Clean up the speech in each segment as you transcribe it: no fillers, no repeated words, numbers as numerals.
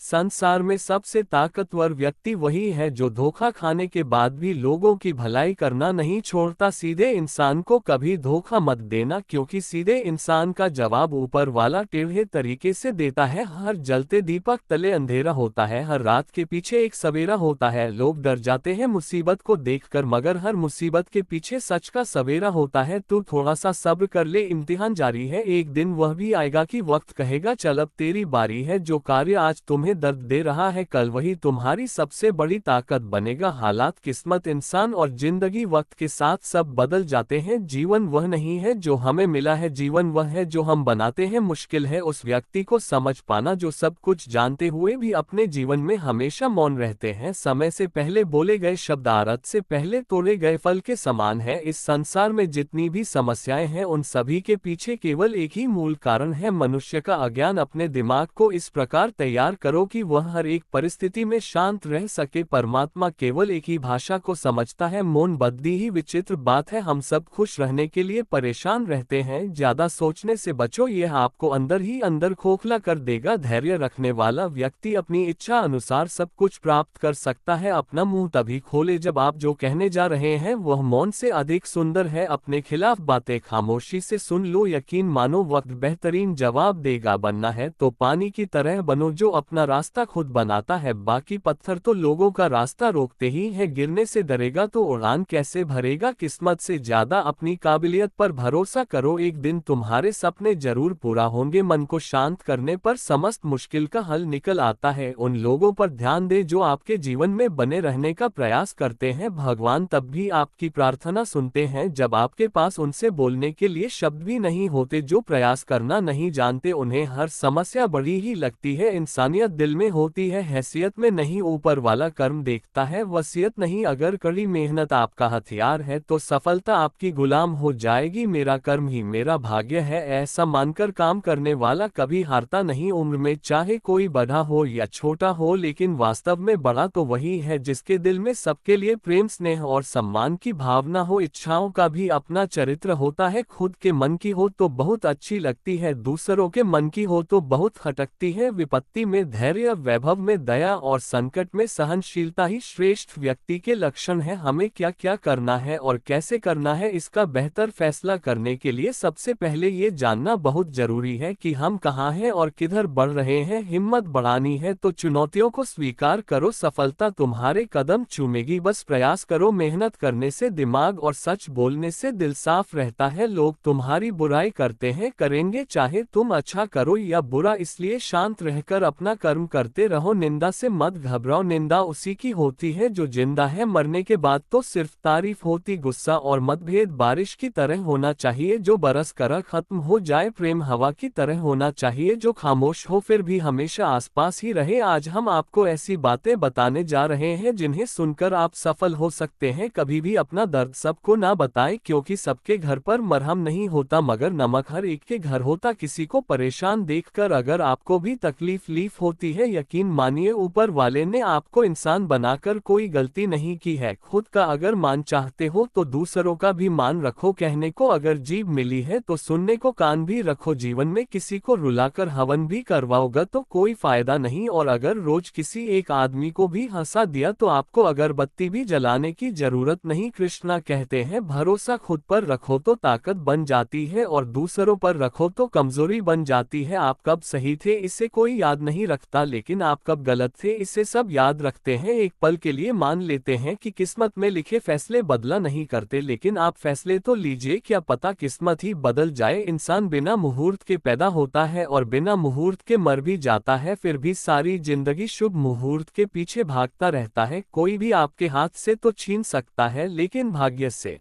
संसार में सबसे ताकतवर व्यक्ति वही है जो धोखा खाने के बाद भी लोगों की भलाई करना नहीं छोड़ता। सीधे इंसान को कभी धोखा मत देना, क्योंकि सीधे इंसान का जवाब ऊपर वाला टेढ़े तरीके से देता है। हर जलते दीपक तले अंधेरा होता है, हर रात के पीछे एक सवेरा होता है। लोग डर जाते हैं मुसीबत को देखकर, मगर हर मुसीबत के पीछे सच का सवेरा होता है। तू थोड़ा सा सब्र कर ले, इम्तिहान जारी है। एक दिन वह भी आएगा कि वक्त कहेगा चल अब तेरी बारी है। जो कार्य आज तुम्हें दर्द दे रहा है, कल वही तुम्हारी सबसे बड़ी ताकत बनेगा। हालात, किस्मत, इंसान और जिंदगी वक्त के साथ सब बदल जाते हैं। जीवन वह नहीं है जो हमें मिला है, जीवन वह है जो हम बनाते हैं। मुश्किल है उस व्यक्ति को समझ पाना जो सब कुछ जानते हुए भी अपने जीवन में हमेशा मौन रहते हैं। समय से पहले बोले गए शब्द आरत से पहले तोड़े गए फल के समान है। इस संसार में जितनी भी समस्याएं हैं, उन सभी के पीछे केवल एक ही मूल कारण है, मनुष्य का अज्ञान। अपने दिमाग को इस प्रकार तैयार करो कि वह हर एक परिस्थिति में शांत रह सके। परमात्मा केवल एक ही भाषा को समझता है, मौन। बद्दी ही विचित्र बात है, हम सब खुश रहने के लिए परेशान रहते हैं। ज्यादा सोचने से बचो, यह आपको अंदर ही अंदर खोखला कर देगा। धैर्य रखने वाला व्यक्ति अपनी इच्छा अनुसार सब कुछ प्राप्त कर सकता है। अपना मुंह तभी खोले जब आप जो कहने जा रहे हैं वह मौन से अधिक सुंदर है। अपने खिलाफ बातें खामोशी से सुन लो, यकीन मानो वक्त बेहतरीन जवाब देगा। बनना है तो पानी की तरह बनो जो अपना रास्ता खुद बनाता है, बाकी पत्थर तो लोगों का रास्ता रोकते ही है। गिरने से डरेगा तो उड़ान कैसे भरेगा। किस्मत से ज्यादा अपनी काबिलियत पर भरोसा करो, एक दिन तुम्हारे सपने जरूर पूरा होंगे। मन को शांत करने पर समस्त मुश्किल का हल निकल आता है। उन लोगों पर ध्यान दे जो आपके जीवन में बने रहने का प्रयास करते हैं। भगवान तब भी आपकी प्रार्थना सुनते हैं जब आपके पास उनसे बोलने के लिए शब्द भी नहीं होते। जो प्रयास करना नहीं जानते उन्हें हर समस्या बड़ी ही लगती है। इंसानियत दिल में होती है, हैसियत में नहीं। ऊपर वाला कर्म देखता है, वसीयत नहीं। अगर कड़ी मेहनत आपका हथियार है तो सफलता आपकी गुलाम हो जाएगी। मेरा कर्म ही मेरा भाग्य है, ऐसा मानकर काम करने वाला कभी हारता नहीं। उम्र में चाहे कोई बड़ा हो या छोटा हो, लेकिन वास्तव में बड़ा तो वही है जिसके दिल में सबके लिए प्रेम, स्नेह और सम्मान की भावना हो। इच्छाओं का भी अपना चरित्र होता है, खुद के मन की हो तो बहुत अच्छी लगती है, दूसरों के मन की हो तो बहुत खटकती है। विपत्ति में धैर्य, वैभव में दया और संकट में सहनशीलता ही श्रेष्ठ व्यक्ति के लक्षण है। हमें क्या क्या करना है और कैसे करना है, इसका बेहतर फैसला करने के लिए सबसे पहले ये जानना बहुत जरूरी है कि हम कहाँ हैं और किधर बढ़ रहे हैं। हिम्मत बढ़ानी है तो चुनौतियों को स्वीकार करो, सफलता तुम्हारे कदम चूमेगी। बस प्रयास करो, मेहनत करने से दिमाग और सच बोलने से दिल साफ रहता है। लोग तुम्हारी बुराई करते हैं, करेंगे, चाहे तुम अच्छा करो या बुरा, इसलिए शांत रहकर अपना कर्म करते रहो। निंदा से मत घबराओ, निंदा उसी की होती है जो जिंदा है। मरने के बाद तो सिर्फ तारीफ होती। गुस्सा और मतभेद बारिश की तरह होना चाहिए जो बरस कर खत्म हो जाए। प्रेम हवा की तरह होना चाहिए जो खामोश हो फिर भी हमेशा आसपास ही रहे। आज हम आपको ऐसी बातें बताने जा रहे हैं जिन्हें सुनकर आप सफल हो सकते हैं। कभी भी अपना दर्द सबको ना बताएं, क्योंकि सबके घर पर मरहम नहीं होता, मगर नमक हर एक के घर होता। किसी को परेशान देखकर अगर आपको भी तकलीफ होती है, यकीन मानिए ऊपर वाले ने आपको इंसान बनाकर कोई गलती नहीं की है। खुद का अगर मान चाहते हो तो दूसरों का भी मान रखो। कहने को अगर जीभ मिली है तो सुनने को कान भी रखो। जीवन में किसी को रुलाकर हवन भी करवाओगे तो कोई फायदा नहीं, और अगर रोज किसी एक आदमी को भी हंसा दिया तो आपको अगरबत्ती भी जलाने की जरूरत नहीं। कृष्णा कहते हैं, भरोसा खुद पर रखो तो ताकत बन जाती है और दूसरों पर रखो तो कमजोरी बन जाती है। आप कब सही थे इसे कोई याद नहीं रखता, लेकिन आप कब गलत थे इसे सब याद रखते हैं। एक पल के लिए मान लेते हैं कि किस्मत में लिखे फैसले बदला नहीं करते, लेकिन आप फैसले तो लीजिए, क्या पता किस्मत ही बदल जाए। इंसान बिना मुहूर्त के पैदा होता है और बिना मुहूर्त के मर भी जाता है, फिर भी सारी जिंदगी शुभ मुहूर्त के पीछे भागता रहता है। कोई भी आपके हाथ से तो छीन सकता है, लेकिन भाग्य से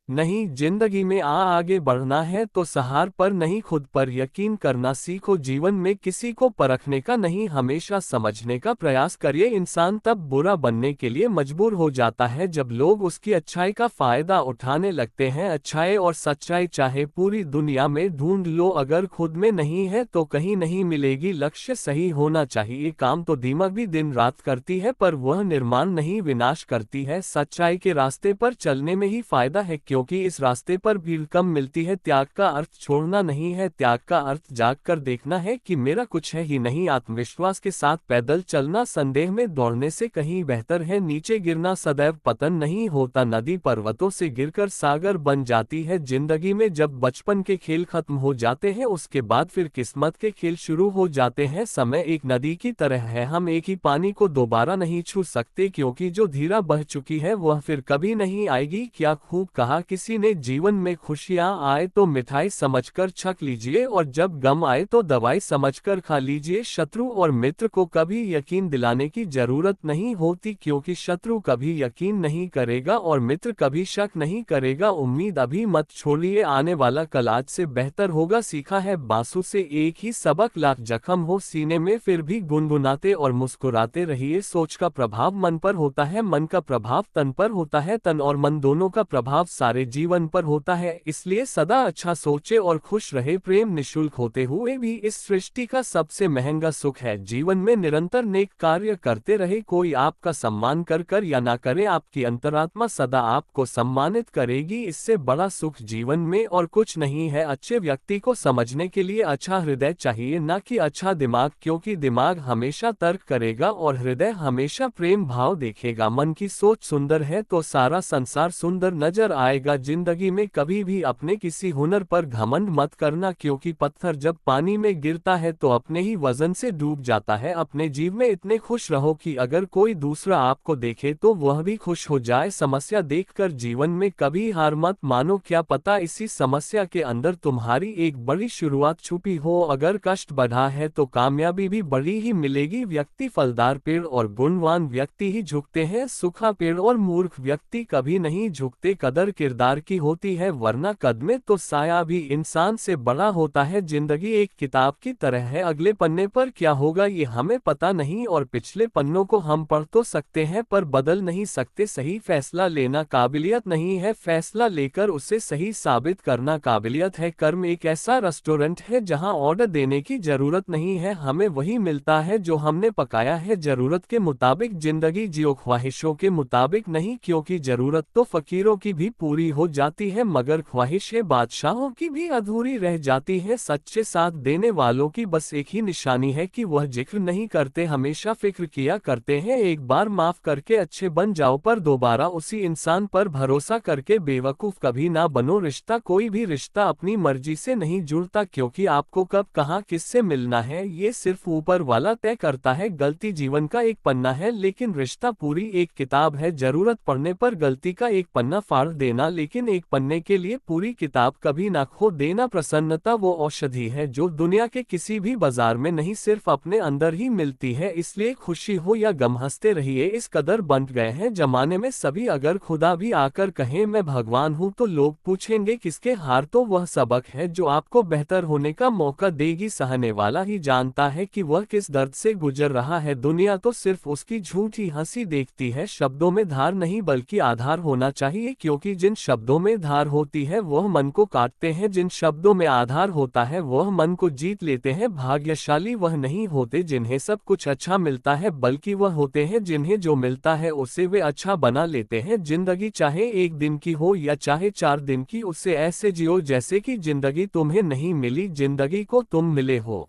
नहीं। जिंदगी में आगे बढ़ना है तो सहार पर नहीं खुद पर यकीन करना सीखो। जीवन में किसी को परखने का नहीं, हमेशा समझने का प्रयास करिए। इंसान तब बुरा बनने के लिए मजबूर हो जाता है जब लोग उसकी अच्छाई का फायदा उठाने लगते हैं। अच्छाई और सच्चाई चाहे पूरी दुनिया में ढूंढ लो, अगर खुद में नहीं है तो कहीं नहीं मिलेगी। लक्ष्य सही होना चाहिए, काम तो दिमाग भी दिन रात करती है पर वह निर्माण नहीं विनाश करती है। सच्चाई के रास्ते पर चलने में ही फायदा है, क्योंकि क्योंकि इस रास्ते पर भीड़ कम मिलती है। त्याग का अर्थ छोड़ना नहीं है, त्याग का अर्थ जाग कर देखना है कि मेरा कुछ है ही नहीं। आत्मविश्वास के साथ पैदल चलना संदेह में दौड़ने से कहीं बेहतर है। नीचे गिरना सदैव पतन नहीं होता, नदी पर्वतों से गिरकर सागर बन जाती है। जिंदगी में जब बचपन के खेल खत्म हो जाते हैं उसके बाद फिर किस्मत के खेल शुरू हो जाते हैं। समय एक नदी की तरह है, हम एक ही पानी को दोबारा नहीं छू सकते क्योंकि जो धीरा बह चुकी है वह फिर कभी नहीं आएगी। क्या खूब कहा किसी ने, जीवन में खुशियां आए तो मिठाई समझकर छक लीजिए और जब गम आए तो दवाई समझकर खा लीजिए। शत्रु और मित्र को कभी यकीन दिलाने की जरूरत नहीं होती क्योंकि शत्रु कभी यकीन नहीं करेगा और मित्र कभी शक नहीं करेगा। उम्मीद अभी मत छोड़िए, आने वाला कल आज से बेहतर होगा। सीखा है बांसु से एक ही सबक, लाख जख्म हो सीने में फिर भी गुनगुनाते और मुस्कुराते रहिए। सोच का प्रभाव मन पर होता है, मन का प्रभाव तन पर होता है, तन और मन दोनों का प्रभाव सारे जीवन पर होता है। इसलिए सदा अच्छा सोचे और खुश रहे। प्रेम निःशुल्क होते हुए भी इस सृष्टि का सबसे महंगा सुख है। जीवन में निरंतर नेक कार्य करते रहे, कोई आपका सम्मान कर या ना करे, आपकी अंतरात्मा सदा आपको सम्मानित करेगी। इससे बड़ा सुख जीवन में और कुछ नहीं है। अच्छे व्यक्ति को समझने के लिए अच्छा हृदय चाहिए, ना कि अच्छा दिमाग, क्योंकि दिमाग हमेशा तर्क करेगा और हृदय हमेशा प्रेम भाव देखेगा। मन की सोच सुंदर है तो सारा संसार सुंदर नजर आएगा। जिंदगी में कभी भी अपने किसी हुनर पर घमंड मत करना क्योंकि पत्थर जब पानी में गिरता है तो अपने ही वजन से डूब जाता है। अपने जीवन में इतने खुश रहो कि अगर कोई दूसरा आपको देखे तो वह भी खुश हो जाए। समस्या देखकर जीवन में कभी हार मत मानो, क्या पता इसी समस्या के अंदर तुम्हारी एक बड़ी शुरुआत छुपी हो। अगर कष्ट बढ़ा है तो कामयाबी भी बड़ी ही मिलेगी। व्यक्ति फलदार पेड़ और गुणवान व्यक्ति ही झुकते हैं, सूखा पेड़ और मूर्ख व्यक्ति कभी नहीं झुकते। कदर किरदार की होती है वरना कदमे तो साया भी इंसान से बड़ा होता है। जिंदगी एक किताब की तरह है, अगले पन्ने पर क्या होगा ये हमें पता नहीं और पिछले पन्नों को हम पढ़ तो सकते हैं पर बदल नहीं सकते। सही फैसला लेना काबिलियत नहीं है, फैसला लेकर उसे सही साबित करना काबिलियत है। कर्म एक ऐसा रेस्टोरेंट है जहां ऑर्डर देने की जरूरत नहीं है, हमें वही मिलता है जो हमने पकाया है। जरूरत के मुताबिक जिंदगी जियो, ख्वाहिशों के मुताबिक नहीं, क्योंकि जरूरत तो फकीरों की भी पूरी हो जाती है मगर ख्वाहिशें बादशाहों की भी अधूरी रह जाती है। सच्चे साथ देने वालों की बस एक ही निशानी है कि वह जिक्र नहीं करते, हमेशा फिक्र किया करते हैं। एक बार माफ करके अच्छे बन जाओ पर दोबारा उसी इंसान पर भरोसा करके बेवकूफ कभी ना बनो। रिश्ता, कोई भी रिश्ता अपनी मर्जी से नहीं जुड़ता क्योंकि आपको कब कहाँ किससे मिलना है ये सिर्फ ऊपर वाला तय करता है। गलती जीवन का एक पन्ना है लेकिन रिश्ता पूरी एक किताब है। जरूरत पड़ने पर गलती का एक पन्ना फाड़ देना लेकिन एक पन्ने के लिए पूरी किताब कभी ना खो देना। प्रसन्नता वो औषधि है जो दुनिया के किसी भी बाजार में नहीं, सिर्फ अपने अंदर ही मिलती है। इसलिए खुशी हो या गम हंसते रहिए। इस कदर बंट गए हैं जमाने में सभी, अगर खुदा भी आकर कहे मैं भगवान हूँ तो लोग पूछेंगे किसके। हार तो वह सबक है जो आपको बेहतर होने का मौका देगी। सहने वाला ही जानता है कि वह किस दर्द से गुजर रहा है, दुनिया तो सिर्फ उसकी झूठी हंसी देखती है। शब्दों में धार नहीं बल्कि आधार होना चाहिए क्योंकि जिन शब्दों में धार होती है वह मन को काटते हैं, जिन शब्दों में आधार होता है वह मन को जीत लेते हैं। भाग्यशाली वह नहीं होते जिन्हें सब कुछ अच्छा मिलता है बल्कि वह होते हैं जिन्हें जो मिलता है उसे वे अच्छा बना लेते हैं। जिंदगी चाहे एक दिन की हो या चाहे 4 दिन की, उसे ऐसे जियो जैसे कि जिंदगी तुम्हें नहीं मिली, जिंदगी को तुम मिले हो।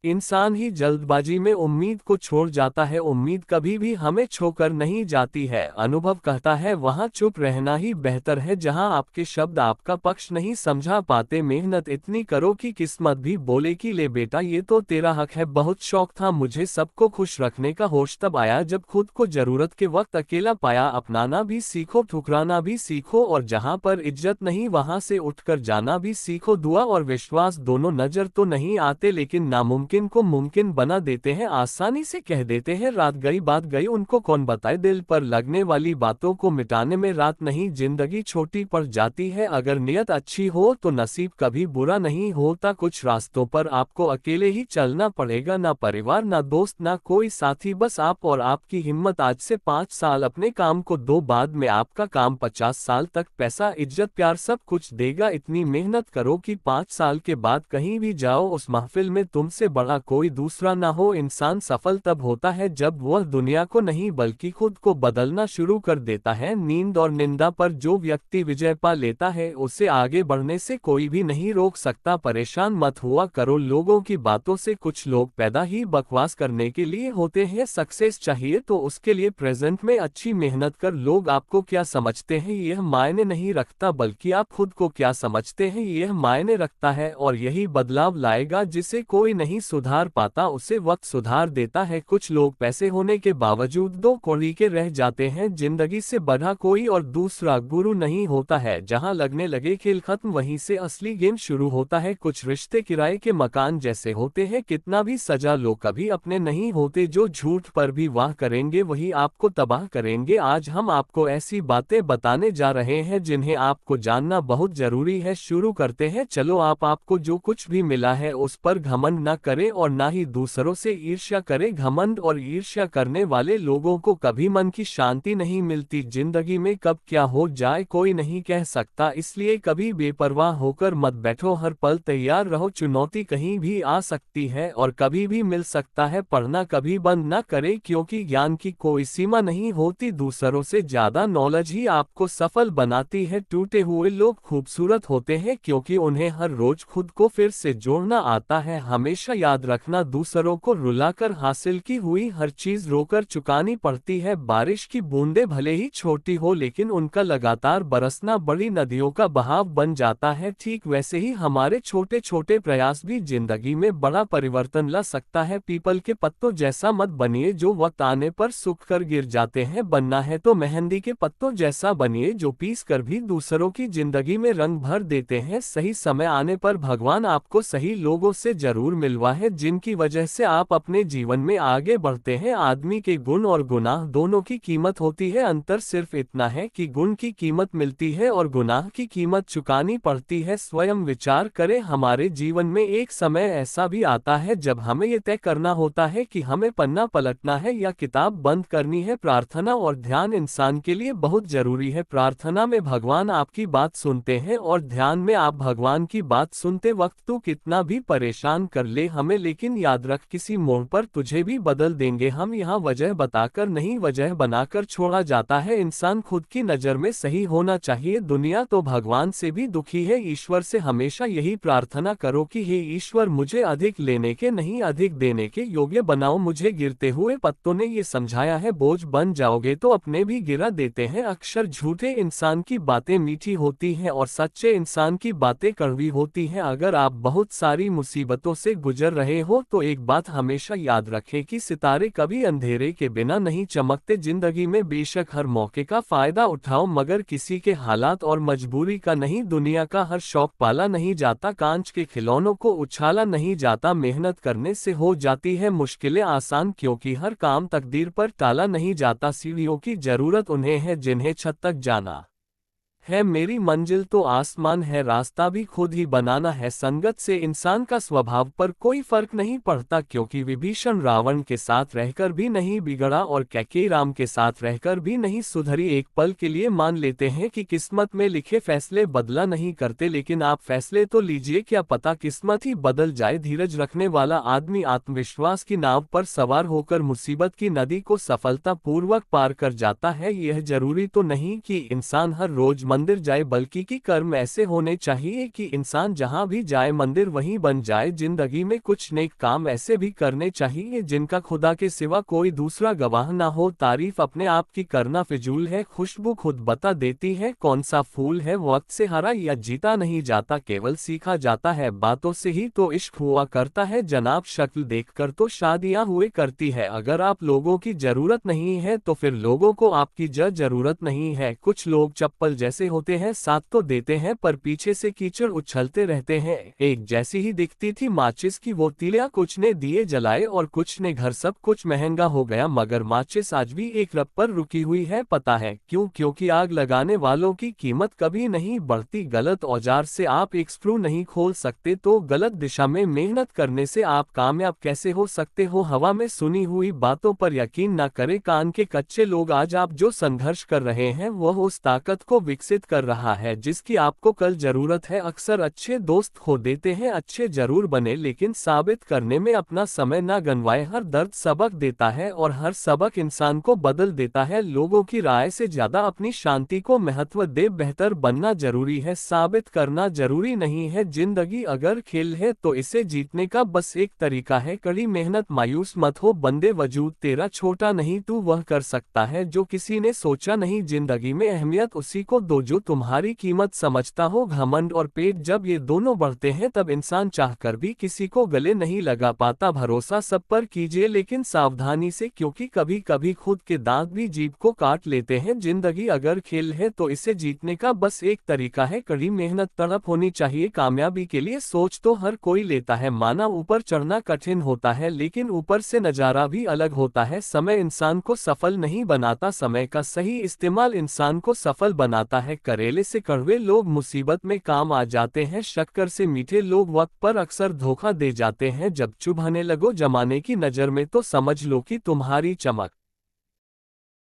इंसान ही जल्दबाजी में उम्मीद को छोड़ जाता है, उम्मीद कभी भी हमें छोड़कर नहीं जाती है। अनुभव कहता है वहां चुप रहना ही बेहतर है जहां आपके शब्द आपका पक्ष नहीं समझा पाते। मेहनत इतनी करो कि किस्मत भी बोले कि ले बेटा ये तो तेरा हक है। बहुत शौक था मुझे सबको खुश रखने का, होश तब आया जब खुद को जरूरत के वक्त अकेला पाया। अपनाना भी सीखो, ठुकराना भी सीखो और जहां पर इज्जत नहीं वहां से उठकर जाना भी सीखो। दुआ और विश्वास दोनों नजर तो नहीं आते लेकिन नामुमकिन को मुमकिन बना देते हैं। आसानी से कह देते हैं रात गई बात गई, उनको कौन बताए। दिल पर लगने वाली बातों को मिटाने में रात नहीं, जिंदगी छोटी पड़ जाती है। अगर नियत अच्छी हो तो नसीब कभी बुरा नहीं होता। कुछ रास्तों पर आपको अकेले ही चलना पड़ेगा, ना परिवार ना दोस्त ना कोई साथी, बस आप और आपकी हिम्मत। आज से 5 साल अपने काम को दो, बाद में आपका काम 50 साल तक पैसा इज्जत प्यार सब कुछ देगा। इतनी मेहनत करो कि 5 साल के बाद कहीं भी जाओ उस महफिल में तुमसे बड़ा कोई दूसरा ना हो। इंसान सफल तब होता है जब वह दुनिया को नहीं बल्कि खुद को बदलना शुरू कर देता है। नींद और निंदा पर जो व्यक्ति विजय पा लेता है उसे आगे बढ़ने से कोई भी नहीं रोक सकता। परेशान मत हुआ करो लोगों की बातों से, कुछ लोग पैदा ही बकवास करने के लिए होते हैं। सक्सेस चाहिए तो उसके लिए प्रेजेंट में अच्छी मेहनत कर। लोग आपको क्या समझते हैं यह मायने नहीं रखता, बल्कि आप खुद को क्या समझते हैं यह मायने रखता है। और यही बदलाव लाएगा। जिसे कोई नहीं सुधार पाता उसे वक्त सुधार देता है। कुछ लोग पैसे होने के बावजूद दो कौड़ी के रह जाते हैं। जिंदगी से बड़ा कोई और दूसरा गुरु नहीं होता है। जहां लगने लगे खेल खत्म वहीं से असली गेम शुरू होता है। कुछ रिश्ते किराए के मकान जैसे होते हैं, कितना भी सजा लो कभी अपने नहीं होते। जो झूठ पर भी वाह करेंगे वही आपको तबाह करेंगे। आज हम आपको ऐसी बातें बताने जा रहे हैं जिन्हें आपको जानना बहुत जरूरी है। शुरू करते हैं। चलो आपको जो कुछ भी मिला है उस पर घमंड न करें और ना ही दूसरों से ईर्ष्या करें। घमंड और ईर्ष्या करने वाले लोगों को कभी मन की शांति नहीं मिलती। जिंदगी में कब क्या हो जाए कोई नहीं कह सकता, इसलिए कभी बेपरवाह होकर मत बैठो। हर पल तैयार रहो, चुनौती कहीं भी आ सकती है और कभी भी मिल सकता है। पढ़ना कभी बंद न करें क्योंकि ज्ञान की कोई सीमा नहीं होती। दूसरों से ज्यादा नॉलेज ही आपको सफल बनाती है। टूटे हुए लोग खूबसूरत होते हैं क्योंकि उन्हें हर रोज खुद को फिर से जोड़ना आता है। हमेशा याद रखना, दूसरों को रुलाकर हासिल की हुई हर चीज रोकर चुकानी पड़ती है। बारिश की बूंदें भले ही छोटी हो लेकिन उनका लगातार बरसना बड़ी नदियों का बहाव बन जाता है। ठीक वैसे ही हमारे छोटे छोटे प्रयास भी जिंदगी में बड़ा परिवर्तन ला सकता है। पीपल के पत्तों जैसा मत बनिए जो वक्त आने पर सूख कर गिर जाते हैं। बनना है तो मेहंदी के पत्तों जैसा बनिए जो पीस कर भी दूसरों की जिंदगी में रंग भर देते हैं। सही समय आने पर भगवान आपको सही लोगों से जरूर मिलवा है जिनकी वजह से आप अपने जीवन में आगे बढ़ते हैं। आदमी के गुण और गुनाह दोनों की कीमत होती है। अंतर सिर्फ इतना है कि गुण की कीमत मिलती है और गुनाह की कीमत चुकानी पड़ती है। स्वयं विचार करें, हमारे जीवन में एक समय ऐसा भी आता है जब हमें ये तय करना होता है कि हमें पन्ना पलटना है या किताब बंद करनी है। प्रार्थना और ध्यान इंसान के लिए बहुत जरूरी है। प्रार्थना में भगवान आपकी बात सुनते हैं और ध्यान में आप भगवान की बात सुनते वक्त तू कितना भी परेशान कर ले हमें, लेकिन याद रख किसी मोड़ पर तुझे भी बदल देंगे हम। यहाँ वजह बताकर नहीं वजह बनाकर छोड़ा जाता है। इंसान खुद की नजर में सही होना चाहिए। दुनिया तो भगवान से भी दुखी है। ईश्वर से हमेशा यही प्रार्थना करो कि हे ईश्वर मुझे अधिक लेने के नहीं अधिक देने के योग्य बनाओ। मुझे गिरते हुए पत्तों ने ये समझाया है, बोझ बन जाओगे तो अपने भी गिरा देते हैं। अक्सर झूठे इंसान की बातें मीठी होती हैं और सच्चे इंसान की बातें कड़वी होती हैं। अगर आप बहुत सारी मुसीबतों से गुजर रहे हो तो एक बात हमेशा याद रखें कि सितारे कभी अंधेरे के बिना नहीं चमकते। जिंदगी में बेशक हर मौके का फायदा उठाओ मगर किसी के हालात और मजबूरी का नहीं। दुनिया का हर शौक पाला नहीं जाता, कांच के खिलौनों को उछाला नहीं जाता। मेहनत करने से हो जाती है मुश्किलें आसान क्योंकि हर काम तकदीर पर टाला नहीं जाता। सीढ़ियों की जरूरत उन्हें है जिन्हें छत तक जाना है। मेरी मंजिल तो आसमान है, रास्ता भी खुद ही बनाना है। संगत से इंसान का स्वभाव पर कोई फर्क नहीं पड़ता क्योंकि विभीषण रावण के साथ रहकर भी नहीं बिगड़ा और कैकेयी राम के साथ रहकर भी नहीं सुधरी। एक पल के लिए मान लेते हैं कि किस्मत में लिखे फैसले बदला नहीं करते, लेकिन आप फैसले तो लीजिए, क्या पता किस्मत ही बदल जाए। धीरज रखने वाला आदमी आत्मविश्वास की नाव पर सवार होकर मुसीबत की नदी को सफलतापूर्वक पार कर जाता है। यह जरूरी तो नहीं कि इंसान हर रोज मंदिर जाए, बल्कि कि कर्म ऐसे होने चाहिए कि इंसान जहां भी जाए मंदिर वहीं बन जाए। जिंदगी में कुछ नेक काम ऐसे भी करने चाहिए जिनका खुदा के सिवा कोई दूसरा गवाह ना हो। तारीफ अपने आप की करना फिजूल है, खुशबू खुद बता देती है कौन सा फूल है। वक्त से हरा या जीता नहीं जाता, केवल सीखा जाता है। बातों से ही तो इश्क हुआ करता है जनाब, शक्ल देखकर तो शादियां हुए करती है। अगर आप लोगों की जरूरत नहीं है तो फिर लोगों को आपकी जरूरत नहीं है। कुछ लोग चप्पल जैसे होते हैं, साथ तो देते हैं पर पीछे से कीचड़ उछलते रहते हैं। एक जैसी ही दिखती थी माचिस की वो तीलियां, कुछ ने दिए जलाए और कुछ ने घर। सब कुछ महंगा हो गया मगर माचिस आज भी एक रब पर रुकी हुई है। पता है क्यों? क्योंकि आग लगाने वालों की कीमत कभी नहीं बढ़ती। गलत औजार से आप एक स्क्रू नहीं खोल सकते तो गलत दिशा में मेहनत करने से आप कामयाब कैसे हो सकते हो। हवा में सुनी हुई बातों पर यकीन न करें। कान के कच्चे लोग आज आप जो संघर्ष कर रहे हैं वह उस ताकत को विकसित विकसित कर रहा है जिसकी आपको कल जरूरत है। अक्सर अच्छे दोस्त खो देते हैं, अच्छे जरूर बने लेकिन साबित करने में अपना समय ना गंवाए। हर दर्द सबक देता है और हर सबक इंसान को बदल देता है। लोगों की राय से ज्यादा अपनी शांति को महत्व दे। बेहतर बनना जरूरी है, साबित करना जरूरी नहीं है। जिंदगी अगर खेल है तो इसे जीतने का बस एक तरीका है, कड़ी मेहनत। मायूस मत हो बंदे, वजूद तेरा छोटा नहीं, तू वह कर सकता है जो किसी ने सोचा नहीं। जिंदगी में अहमियत उसी को दो जो तुम्हारी कीमत समझता हो। घमंड और पेट जब ये दोनों बढ़ते हैं तब इंसान चाहकर भी किसी को गले नहीं लगा पाता। भरोसा सब पर कीजिए लेकिन सावधानी से, क्योंकि कभी कभी खुद के दांत भी जीभ को काट लेते हैं। जिंदगी अगर खेल है तो इसे जीतने का बस एक तरीका है, कड़ी मेहनत। तड़प होनी चाहिए कामयाबी के लिए, सोच तो हर कोई लेता है। माना ऊपर चढ़ना कठिन होता है लेकिन ऊपर से नजारा भी अलग होता है। समय इंसान को सफल नहीं बनाता, समय का सही इस्तेमाल इंसान को सफल बनाता है। करेले से कड़वे लोग मुसीबत में काम आ जाते हैं, शक्कर से मीठे लोग वक्त पर अक्सर धोखा दे जाते हैं। जब चुभने लगो जमाने की नज़र में तो समझ लो कि तुम्हारी चमक